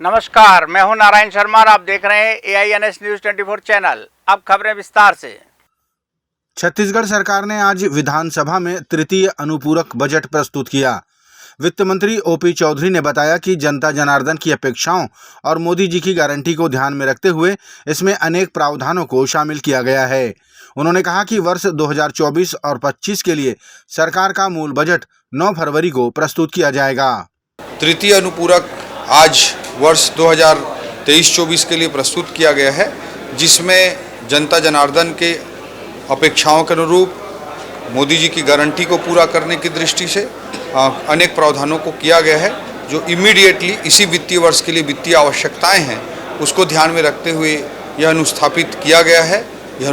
नमस्कार, मैं हूं नारायण शर्मा और आप देख रहे हैं AINS न्यूज 24 चैनल। अब खबरें विस्तार से। छत्तीसगढ़ सरकार ने आज विधानसभा में तृतीय अनुपूरक बजट प्रस्तुत किया। वित्त मंत्री OP चौधरी ने बताया कि जनता जनार्दन की अपेक्षाओं और मोदी जी की गारंटी को ध्यान में रखते हुए इसमें अनेक प्रावधानों को शामिल किया गया है। उन्होंने कहा कि वर्ष 2024 और 25 के लिए सरकार का मूल बजट 9 फरवरी को प्रस्तुत किया जाएगा। तृतीय अनुपूरक आज वर्ष 2023-24 के लिए प्रस्तुत किया गया है, जिसमें जनता जनार्दन के अपेक्षाओं के अनुरूप मोदी जी की गारंटी को पूरा करने की दृष्टि से अनेक प्रावधानों को किया गया है, जो इमीडिएटली इसी वित्तीय वर्ष के लिए वित्तीय आवश्यकताएं हैं उसको ध्यान में रखते हुए यह अनुस्थापित किया गया है। यह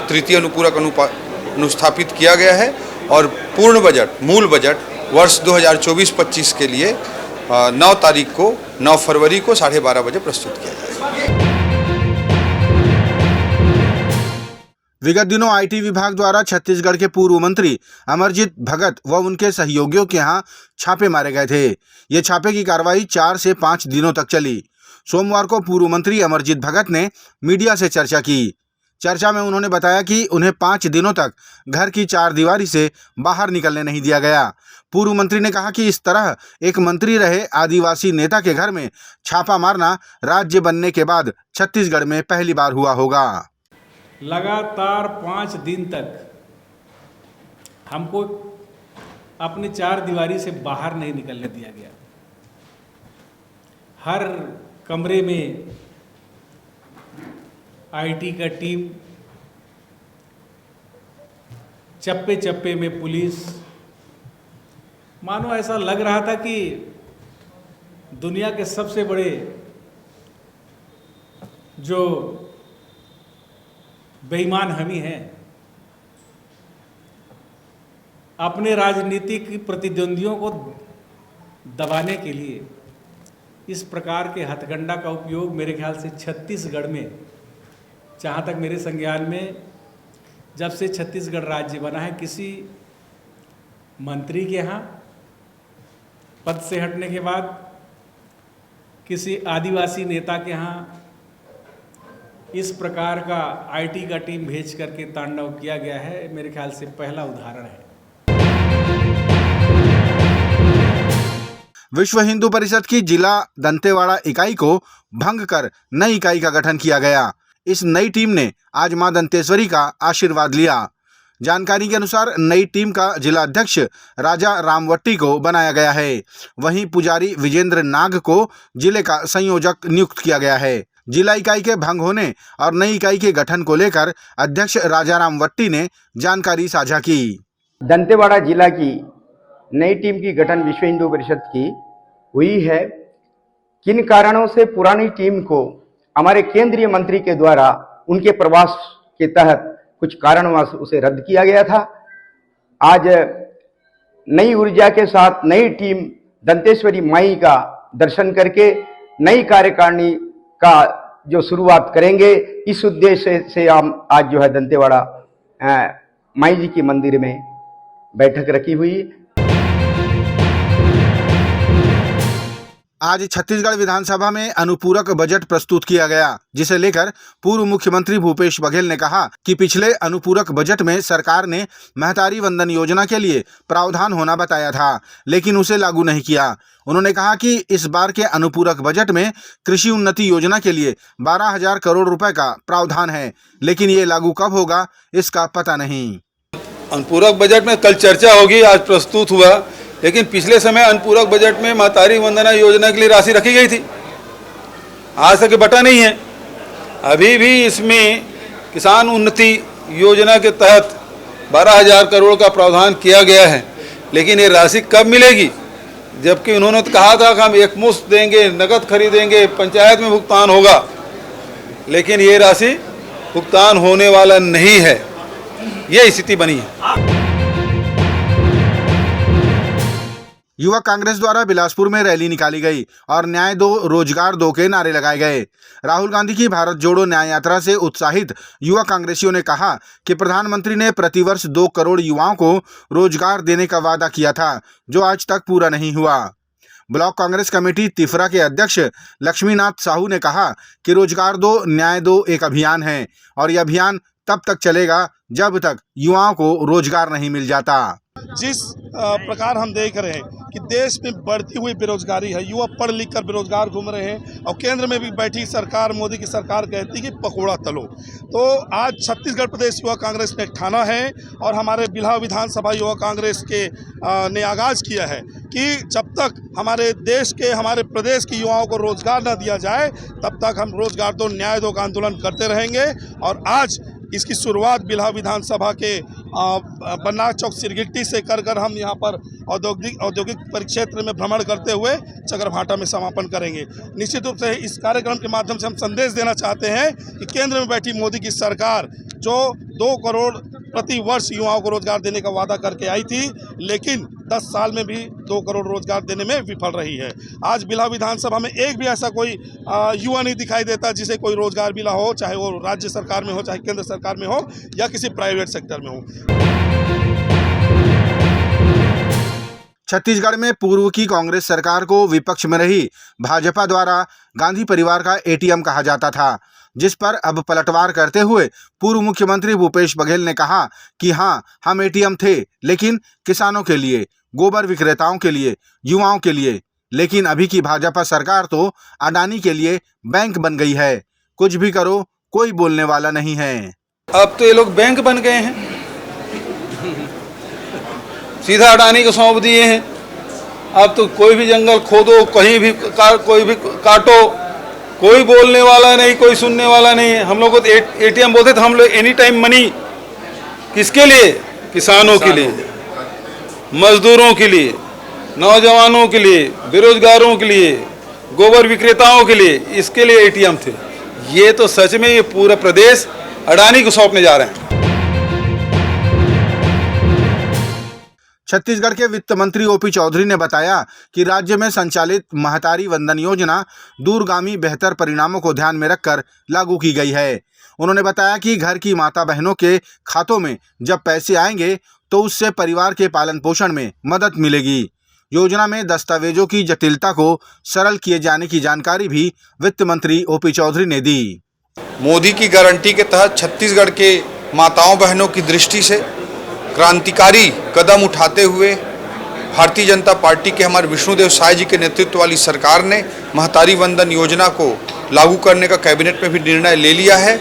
तृतीय अनुपूरक अनुस्थापित किया गया है और पूर्ण बजट मूल बजट वर्ष 2024-25 के लिए 9 फरवरी को 12:30 बजे प्रस्तुत किया जाएगा। विगत दिनों IT विभाग द्वारा छत्तीसगढ़ के पूर्व मंत्री अमरजीत भगत व उनके सहयोगियों के यहाँ छापे मारे गए थे। ये छापे की कार्रवाई 4 से 5 दिनों तक चली। सोमवार को पूर्व मंत्री अमरजीत भगत ने मीडिया से चर्चा की। चर्चा में उन्होंने बताया कि उन्हें 5 दिनों तक घर की चारदीवारी से बाहर निकलने नहीं दिया गया। पूर्व मंत्री ने कहा कि इस तरह एक मंत्री रहे आदिवासी नेता के घर में छापा मारना राज्य बनने के बाद छत्तीसगढ़ में पहली बार हुआ होगा। लगातार 5 दिन तक हमको अपनी चारदीवारी से बाहर नहीं निकलने दिया गया। हर कमरे में IT का टीम, चप्पे चप्पे में पुलिस, मानो ऐसा लग रहा था कि दुनिया के सबसे बड़े जो बेईमान हम ही हैं, अपने राजनीतिक प्रतिद्वंदियों को दबाने के लिए इस प्रकार के हथकंडा का उपयोग मेरे ख्याल से छत्तीसगढ़ में, जहाँ तक मेरे संज्ञान में, जब से छत्तीसगढ़ राज्य बना है, किसी मंत्री के यहाँ पद से हटने के बाद, किसी आदिवासी नेता के यहाँ इस प्रकार का IT का टीम भेज करके तांडव किया गया है, मेरे ख्याल से पहला उदाहरण है। विश्व हिंदू परिषद की जिला दंतेवाड़ा इकाई को भंग कर नई इकाई का गठन किया गया। इस नई टीम ने आज मां दंतेश्वरी का आशीर्वाद लिया। जानकारी के अनुसार नई टीम का जिला अध्यक्ष राजा रामवट्टी को बनाया गया है। वहीं पुजारी विजेंद्र नाग को जिले का संयोजक नियुक्त किया गया है। जिला इकाई के भंग होने और नई इकाई के गठन को लेकर अध्यक्ष राजा रामवट्टी ने जानकारी साझा की। दंतेवाड़ा जिला की नई टीम की गठन विश्व हिंदू परिषद की हुई है। किन कारणों से पुरानी टीम को हमारे केंद्रीय मंत्री के द्वारा उनके प्रवास के तहत कुछ कारणवश उसे रद्द किया गया था। आज नई ऊर्जा के साथ नई टीम दंतेश्वरी माई का दर्शन करके नई कार्यकारिणी का जो शुरुआत करेंगे, इस उद्देश्य से हम आज जो है दंतेवाड़ा माई जी के मंदिर में बैठक रखी हुई। आज छत्तीसगढ़ विधानसभा में अनुपूरक बजट प्रस्तुत किया गया, जिसे लेकर पूर्व मुख्यमंत्री भूपेश बघेल ने कहा कि पिछले अनुपूरक बजट में सरकार ने महतारी वंदन योजना के लिए प्रावधान होना बताया था, लेकिन उसे लागू नहीं किया। उन्होंने कहा कि इस बार के अनुपूरक बजट में कृषि उन्नति योजना के लिए 12,000 करोड़ रुपए का प्रावधान है, लेकिन ये लागू कब होगा इसका पता नहीं। अनुपूरक बजट में कल चर्चा होगी, आज प्रस्तुत हुआ, लेकिन पिछले समय अनुपूरक बजट में महतारी वंदना योजना के लिए राशि रखी गई थी, आज तक बटा नहीं है। अभी भी इसमें किसान उन्नति योजना के तहत 12,000 करोड़ का प्रावधान किया गया है, लेकिन ये राशि कब मिलेगी? जबकि उन्होंने तो कहा था कि हम एकमुश्त देंगे, नकद खरीदेंगे, पंचायत में भुगतान होगा, लेकिन ये राशि भुगतान होने वाला नहीं है। ये स्थिति बनी है। युवक कांग्रेस द्वारा बिलासपुर में रैली निकाली गई और न्याय दो रोजगार दो के नारे लगाए गए। राहुल गांधी की भारत जोड़ो न्याय यात्रा से उत्साहित युवा कांग्रेसियों ने कहा कि प्रधानमंत्री ने प्रतिवर्ष 2 करोड़ युवाओं को रोजगार देने का वादा किया था, जो आज तक पूरा नहीं हुआ। ब्लॉक कांग्रेस कमेटी तिफरा के अध्यक्ष लक्ष्मीनाथ साहू ने कहा कि रोजगार दो न्याय दो एक अभियान है और यह अभियान तब तक चलेगा जब तक युवाओं को रोजगार नहीं मिल जाता। जिस प्रकार हम देख रहे हैं कि देश में बढ़ती हुई बेरोजगारी है, युवा पढ़ लिख कर बेरोजगार घूम रहे हैं और केंद्र में भी बैठी सरकार, मोदी की सरकार कहती है कि पकौड़ा तलो। तो आज छत्तीसगढ़ प्रदेश युवा कांग्रेस ने ठाना है और हमारे बिल्हा विधानसभा युवा कांग्रेस के ने आगाज़ किया है कि जब तक हमारे देश के, हमारे प्रदेश के युवाओं को रोजगार न दिया जाए तब तक हम रोजगार दो न्याय दो का आंदोलन करते रहेंगे। और आज इसकी शुरुआत बिल्हा विधानसभा के बन्ना चौक सिरगिट्टी से कर हम यहाँ पर औद्योगिक परिक्षेत्र में भ्रमण करते हुए चकरभाटा में समापन करेंगे। निश्चित रूप से इस कार्यक्रम के माध्यम से हम संदेश देना चाहते हैं कि केंद्र में बैठी मोदी की सरकार जो 2 करोड़ प्रति वर्ष युवाओं को रोजगार देने का वादा करके आई थी, लेकिन 10 साल में भी 2 करोड़ रोजगार देने में विफल रही है। आज बिल्हा विधानसभा में एक भी ऐसा कोई युवा नहीं दिखाई देता जिसे कोई रोजगार मिला हो, चाहे वो राज्य सरकार में हो, चाहे केंद्र सरकार में हो या किसी प्राइवेट सेक्टर में हो। छत्तीसगढ़ में पूर्व की कांग्रेस सरकार को विपक्ष में रही भाजपा द्वारा गांधी परिवार का एटीएम कहा जाता था, जिस पर अब पलटवार करते हुए पूर्व मुख्यमंत्री भूपेश बघेल ने कहा कि हाँ, हम एटीएम थे, लेकिन किसानों के लिए, गोबर विक्रेताओं के लिए, युवाओं के लिए। लेकिन अभी की भाजपा सरकार तो अडानी के लिए बैंक बन गई है। कुछ भी करो, कोई बोलने वाला नहीं है। अब तो ये लोग बैंक बन गए हैं, सीधा अडानी को सौंप दिए हैं। अब तो कोई भी जंगल खोदो, कहीं भी कोई भी काटो, कोई बोलने वाला नहीं, कोई सुनने वाला नहीं है। हम लोग को एटीएम बोलते थे, हम लोग एनी टाइम मनी किसके लिए? किसानों के लिए, मजदूरों के लिए, नौजवानों के लिए, बेरोजगारों के लिए, गोबर विक्रेताओं के लिए, इसके लिए एटीएम थे। ये तो सच में ये पूरा प्रदेश अडानी को सौंपने जा रहे हैं। छत्तीसगढ़ के वित्त मंत्री ओपी चौधरी ने बताया कि राज्य में संचालित महतारी वंदन योजना दूरगामी बेहतर परिणामों को ध्यान में रखकर लागू की गई है। उन्होंने बताया कि घर की माता बहनों के खातों में जब पैसे आएंगे तो उससे परिवार के पालन पोषण में मदद मिलेगी। योजना में दस्तावेजों की जटिलता को सरल किए जाने की जानकारी भी वित्त मंत्री ओपी चौधरी ने दी। मोदी की गारंटी के तहत छत्तीसगढ़ के माताओं बहनों की दृष्टि से क्रांतिकारी कदम उठाते हुए भारतीय जनता पार्टी के हमारे विष्णुदेव साय जी के नेतृत्व वाली सरकार ने महतारी वंदन योजना को लागू करने का कैबिनेट में भी निर्णय ले लिया है।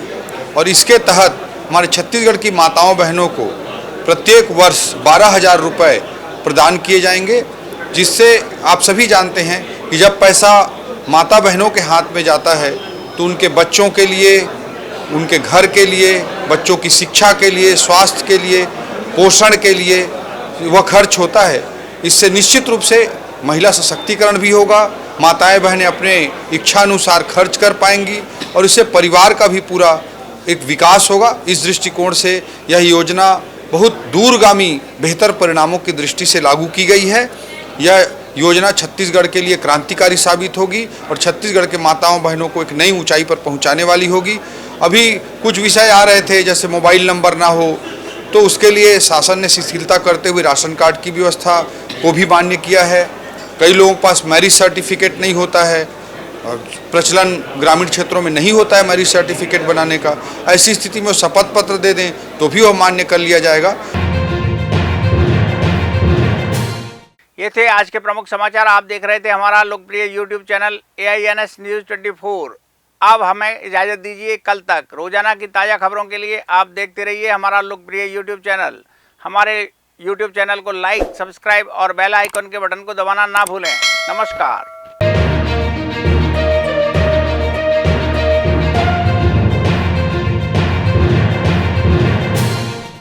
और इसके तहत हमारे छत्तीसगढ़ की माताओं बहनों को प्रत्येक वर्ष 12,000 रुपये प्रदान किए जाएंगे, जिससे आप सभी जानते हैं कि जब पैसा माता बहनों के हाथ में जाता है तो उनके बच्चों के लिए, उनके घर के लिए, बच्चों की शिक्षा के लिए, स्वास्थ्य के लिए, पोषण के लिए वह खर्च होता है। इससे निश्चित रूप से महिला सशक्तिकरण भी होगा, माताएं बहनें अपने इच्छानुसार खर्च कर पाएंगी और इससे परिवार का भी पूरा एक विकास होगा। इस दृष्टिकोण से यह योजना बहुत दूरगामी बेहतर परिणामों की दृष्टि से लागू की गई है। यह योजना छत्तीसगढ़ के लिए क्रांतिकारी साबित होगी और छत्तीसगढ़ के माताओं बहनों को एक नई ऊंचाई पर पहुंचाने वाली होगी। अभी कुछ विषय आ रहे थे, जैसे मोबाइल नंबर ना हो, तो उसके लिए शासन ने शिथिलता करते हुए राशन कार्ड की व्यवस्था को भी मान्य किया है। कई लोगों के पास मैरिज सर्टिफिकेट नहीं होता है, प्रचलन ग्रामीण क्षेत्रों में नहीं होता है मैरिज सर्टिफिकेट बनाने का। ऐसी स्थिति में शपथ पत्र दे दें तो भी वह मान्य कर लिया जाएगा। ये थे आज के प्रमुख समाचार। आप देख रहे थे हमारा लोकप्रिय YouTube चैनल AINS News 24। अब हमें इजाज़त दीजिए, कल तक रोजाना की ताज़ा खबरों के लिए आप देखते रहिए हमारा लोकप्रिय YouTube चैनल। हमारे YouTube चैनल को लाइक, सब्सक्राइब और बेल आइकन के बटन को दबाना ना भूलें। नमस्कार।